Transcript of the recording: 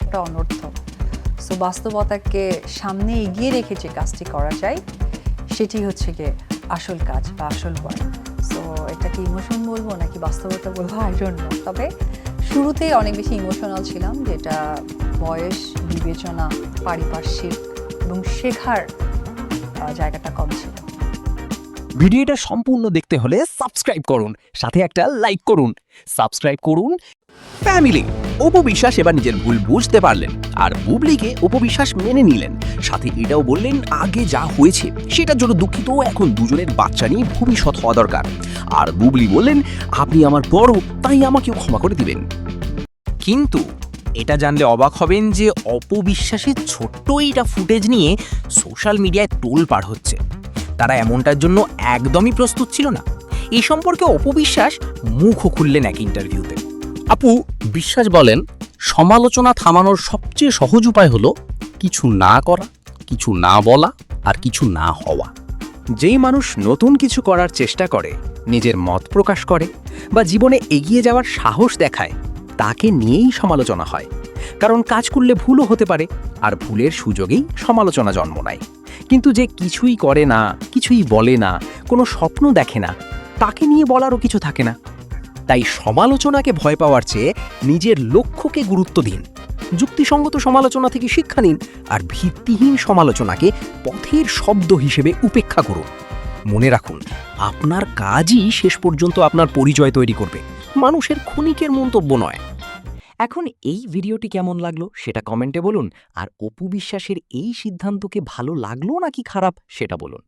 সবটা অনর্থক। সো বাস্তবতাকে সামনে এগিয়ে রেখে যে কাজটি করা যায় সেটি হচ্ছে গিয়ে আসল কাজ বা আসল ওয়ার্ক। সো এটাকে ইমোশন বলবো নাকি বাস্তবতা বলবো আই ডোন্ট নো। তবে শুরুতেই অনেক বেশি ইমোশনাল ছিলাম, যেটা বয়স, বিবেচনা, পারিপার্শ্বিক এবং শেখার জায়গাটা কম ছিল। ভিডিওটা সম্পূর্ণ দেখতে হলে সাবস্ক্রাইব করুন, সাথে একটা লাইক করুন। সাবস্ক্রাইব করুন ফ্যামিলি। অপু বিশ্বাস এবার নিজের ভুল বুঝতে পারলেন আর বুবলিকে অপু বিশ্বাস মেনে নিলেন। সাথে এটাও বললেন আগে যা হয়েছে সেটার জন্য দুঃখিত, এখন দুজনের বাচ্চা নিয়ে ভবিষ্যৎ হওয়া দরকার। আর বুবলি বললেন আপনি আমার বড়, তাই আমাকেও ক্ষমা করে দিবেন। কিন্তু এটা জানলে অবাক হবেন যে অপু বিশ্বাসের ছোট্ট এইটা ফুটেজ নিয়ে সোশ্যাল মিডিয়ায় তোলপাড় হচ্ছে। তারা এমনটার জন্য একদমই প্রস্তুত ছিল না। এই সম্পর্কে অপু বিশ্বাস মুখও খুললেন এক ইন্টারভিউতে। আপু বিশ্বাস বলেন, সমালোচনা থামানোর সবচেয়ে সহজ উপায় হলো কিছু না করা, কিছু না বলা আর কিছু না হওয়া। যেই মানুষ নতুন কিছু করার চেষ্টা করে, নিজের মত প্রকাশ করে বা জীবনে এগিয়ে যাওয়ার সাহস দেখায়, তাকে নিয়েই সমালোচনা হয়। কারণ কাজ করলে ভুলও হতে পারে, আর ভুলের সুযোগেই সমালোচনা জন্ম নেয়। কিন্তু যে কিছুই করে না, কিছুই বলে না, কোনো স্বপ্ন দেখে না, তাকে নিয়ে বলারও কিছু থাকে না। তাই সমালোচনাকে ভয় পাওয়ার চেয়ে নিজের লক্ষ্যকে গুরুত্ব দিন। যুক্তিসঙ্গত সমালোচনা থেকে শিক্ষা নিন আর ভিত্তিহীন সমালোচনাকে পথের শব্দ হিসেবে উপেক্ষা করুন। মনে রাখুন, আপনার কাজই শেষ পর্যন্ত আপনার পরিচয় তৈরি করবে, মানুষের ক্ষণিকের মন্তব্য নয়। এখন এই ভিডিওটি কেমন লাগলো সেটা কমেন্টে বলুন, আর অপু বিশ্বাসের এই সিদ্ধান্তকে ভালো লাগলো নাকি খারাপ সেটা বলুন।